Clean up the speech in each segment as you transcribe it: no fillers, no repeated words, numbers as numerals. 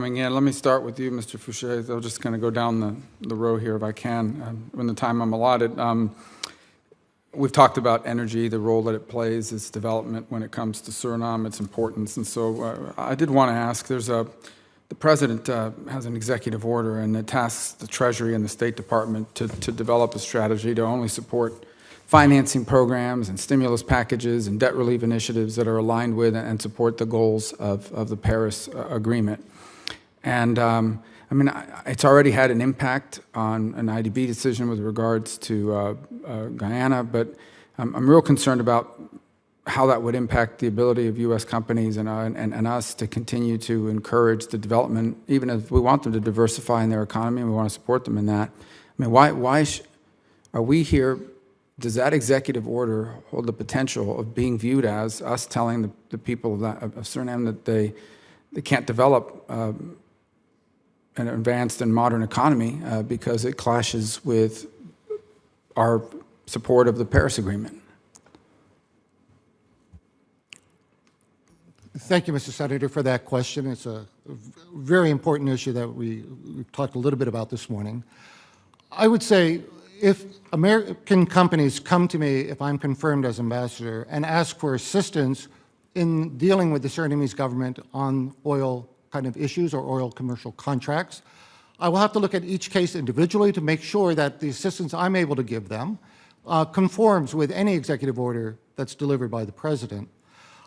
Coming in. Let me start with you, Mr. Fouché. I'm just going to go down the row here if I can, in the time I'm allotted. We've talked about energy, the role that it plays, its development when it comes to Suriname, its importance. And so I did want to ask, the President has an executive order and it tasks the Treasury and the State Department to develop a strategy to only support financing programs and stimulus packages and debt relief initiatives that are aligned with and support the goals of the Paris Agreement. And I mean, it's already had an impact on an IDB decision with regards to Guyana, but I'm real concerned about how that would impact the ability of U.S. companies and us to continue to encourage the development, even if we want them to diversify in their economy and we want to support them in that. I mean, why are we here? Does that executive order hold the potential of being viewed as us telling the people of Suriname that they can't develop an advanced and modern economy because it clashes with our support of the Paris Agreement? Thank you, Mr. Senator, for that question. It's a very important issue that we've talked a little bit about this morning. I would say if American companies come to me, if I'm confirmed as ambassador, and ask for assistance in dealing with the Surinamese government on oil kind of issues or oil commercial contracts, I will have to look at each case individually to make sure that the assistance I'm able to give them conforms with any executive order that's delivered by the President.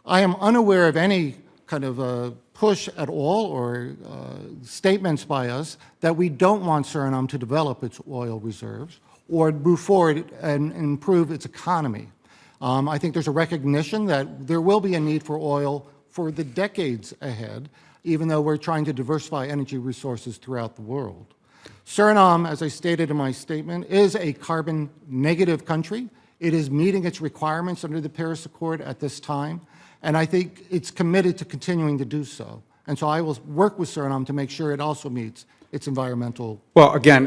I am unaware of any kind of push at all or statements by us that we don't want Suriname to develop its oil reserves or move forward and improve its economy. I think there's a recognition that there will be a need for oil for the decades ahead, even though we're trying to diversify energy resources throughout the world. Suriname, as I stated in my statement, is a carbon negative country. It is meeting its requirements under the Paris Accord at this time, and I think it's committed to continuing to do so. And so I will work with Suriname to make sure it also meets its environmental. Well, again,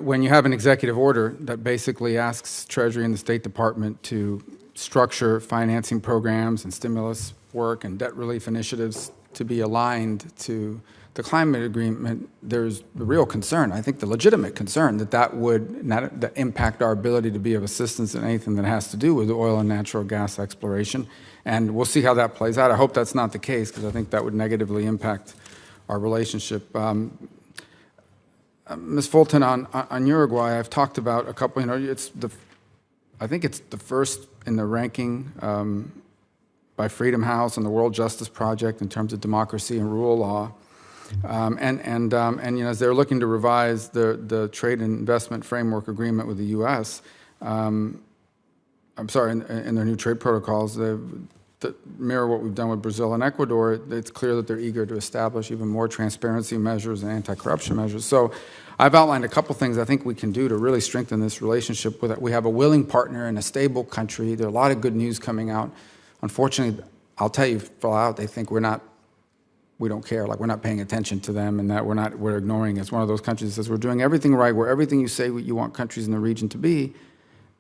when you have an executive order that basically asks Treasury and the State Department to structure financing programs and stimulus work and debt relief initiatives to be aligned to the climate agreement, there's the real concern, I think the legitimate concern, that would not impact our ability to be of assistance in anything that has to do with oil and natural gas exploration. And we'll see how that plays out. I hope that's not the case, because I think that would negatively impact our relationship. Ms. Fulton, on Uruguay, I've talked about a couple, I think it's the first in the ranking by Freedom House and the World Justice Project in terms of democracy and rule of law. As they're looking to revise the trade and investment framework agreement with the U.S., in their new trade protocols, that mirror what we've done with Brazil and Ecuador, it's clear that they're eager to establish even more transparency measures and anti-corruption measures. So I've outlined a couple things I think we can do to really strengthen this relationship. We have a willing partner in a stable country. There are a lot of good news coming out. Unfortunately, I'll tell you flat out, they think we don't care, like we're not paying attention to them and that we're ignoring. It's one of those countries that says we're doing everything right, we're everything you say you want countries in the region to be,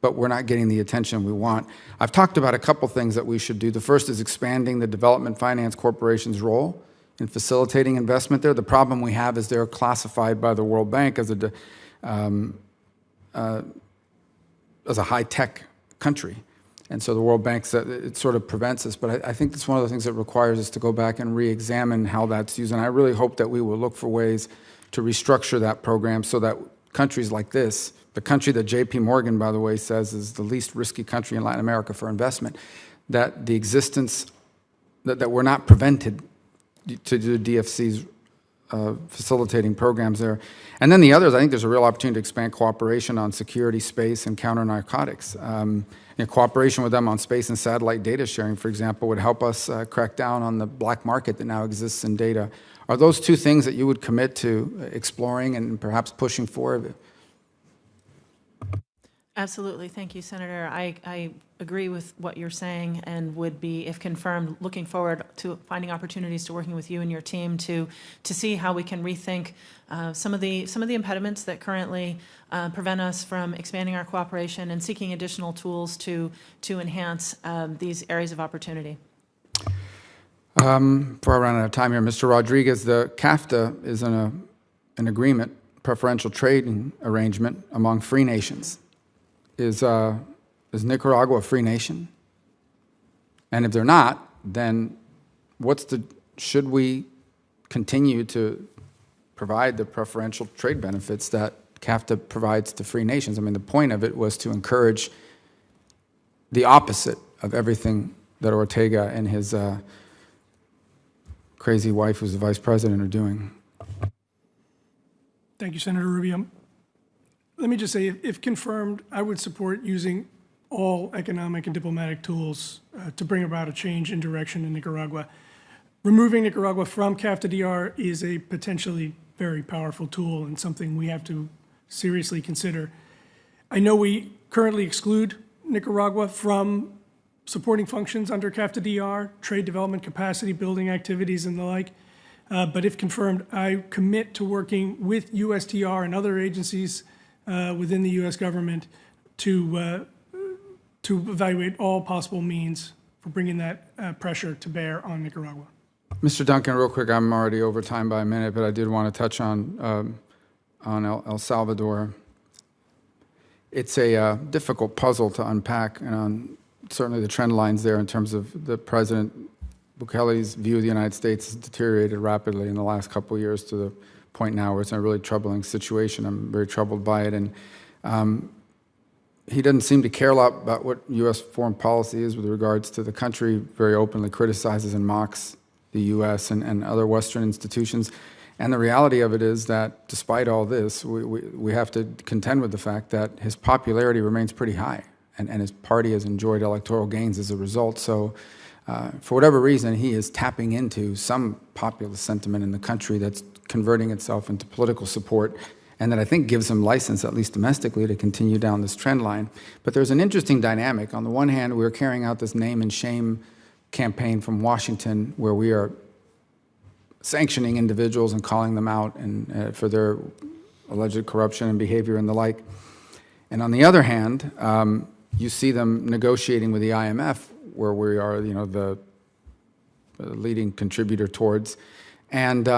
but we're not getting the attention we want. I've talked about a couple things that we should do. The first is expanding the Development Finance Corporation's role in facilitating investment there. The problem we have is they're classified by the World Bank as a high-tech country. And so the World Bank said it sort of prevents us, but I think it's one of the things that requires us to go back and re-examine how that's used. And I really hope that we will look for ways to restructure that program so that countries like this, the country that J.P. Morgan, by the way, says is the least risky country in Latin America for investment, that the existence, that we're not prevented to do DFC's facilitating programs there. And then the others, I think there's a real opportunity to expand cooperation on security, space, and counter-narcotics. Cooperation with them on space and satellite data sharing, for example, would help us crack down on the black market that now exists in data. Are those two things that you would commit to exploring and perhaps pushing forward? Absolutely. Thank you, Senator. I agree with what you're saying and would be, if confirmed, looking forward to finding opportunities to working with you and your team to see how we can rethink some of the impediments that currently prevent us from expanding our cooperation and seeking additional tools to enhance these areas of opportunity. Before I run out of time here, Mr. Rodriguez, the CAFTA is an agreement, preferential trading arrangement among free nations. Is Nicaragua a free nation? And if they're not, then should we continue to provide the preferential trade benefits that CAFTA provides to free nations? I mean, the point of it was to encourage the opposite of everything that Ortega and his crazy wife, who's the vice president, are doing. Thank you, Senator Rubio. Let me just say, if confirmed, I would support using all economic and diplomatic tools to bring about a change in direction in Nicaragua. Removing Nicaragua from CAFTA-DR is a potentially very powerful tool and something we have to seriously consider. I know we currently exclude Nicaragua from supporting functions under CAFTA-DR, trade development capacity building activities and the like. But if confirmed, I commit to working with USTR and other agencies within the U.S. government to evaluate all possible means for bringing that pressure to bear on Nicaragua. Mr. Duncan, real quick, I'm already over time by a minute, but I did want to touch on El Salvador. It's a difficult puzzle to unpack, and on certainly the trend lines there in terms of the President Bukele's view of the United States has deteriorated rapidly in the last couple of years to the point now where it's in a really troubling situation. I'm very troubled by it, and he doesn't seem to care a lot about what U.S. foreign policy is with regards to the country, very openly criticizes and mocks the U.S. and other Western institutions. And the reality of it is that despite all this, we have to contend with the fact that his popularity remains pretty high, and his party has enjoyed electoral gains as a result. So for whatever reason, he is tapping into some populist sentiment in the country that's converting itself into political support, and that I think gives him license, at least domestically, to continue down this trend line. But there's an interesting dynamic. On the one hand, we're carrying out this name and shame campaign from Washington where we are sanctioning individuals and calling them out and for their alleged corruption and behavior and the like. And on the other hand, you see them negotiating with the IMF, where we are, the leading contributor towards. And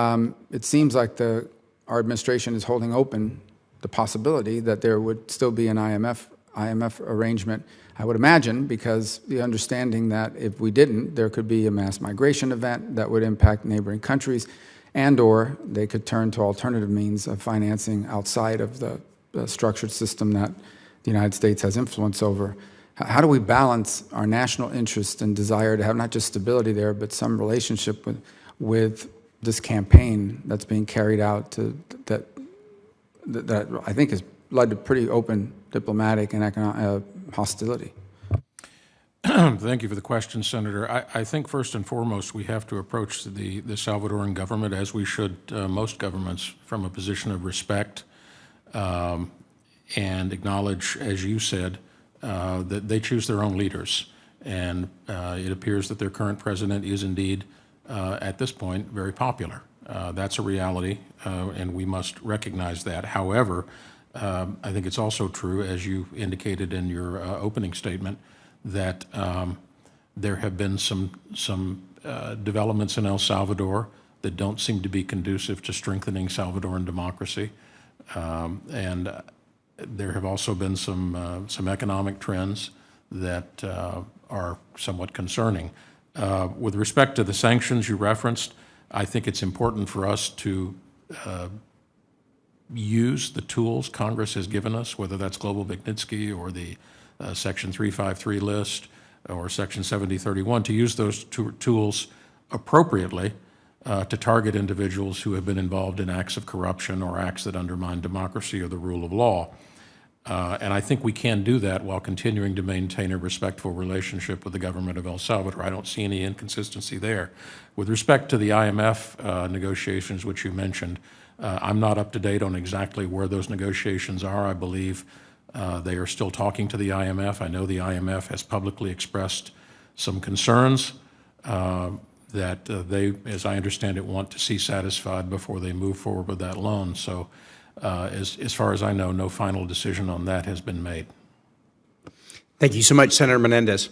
it seems like our administration is holding open the possibility that there would still be an IMF arrangement, I would imagine, because the understanding that if we didn't, there could be a mass migration event that would impact neighboring countries, and or they could turn to alternative means of financing outside of the structured system that the United States has influence over. How do we balance our national interest and desire to have not just stability there, but some relationship with this campaign that's being carried out that I think has led to pretty open diplomatic and economic hostility? Thank you for the question, Senator. I think first and foremost we have to approach the Salvadoran government, as we should most governments, from a position of respect and acknowledge, as you said, that they choose their own leaders. And it appears that their current president is indeed, at this point, very popular. That's a reality, and we must recognize that. However, I think it's also true, as you indicated in your opening statement, that there have been some developments in El Salvador that don't seem to be conducive to strengthening Salvadoran democracy. And there have also been some economic trends that are somewhat concerning. With respect to the sanctions you referenced, I think it's important for us to use the tools Congress has given us, whether that's Global Magnitsky or the Section 353 list or Section 7031, to use those tools appropriately to target individuals who have been involved in acts of corruption or acts that undermine democracy or the rule of law. And I think we can do that while continuing to maintain a respectful relationship with the government of El Salvador. I don't see any inconsistency there. With respect to the IMF negotiations, which you mentioned, I'm not up to date on exactly where those negotiations are. I believe they are still talking to the IMF. I know the IMF has publicly expressed some concerns that they, as I understand it, want to see satisfied before they move forward with that loan. So as far as I know, no final decision on that has been made. Thank you so much, Senator Menendez.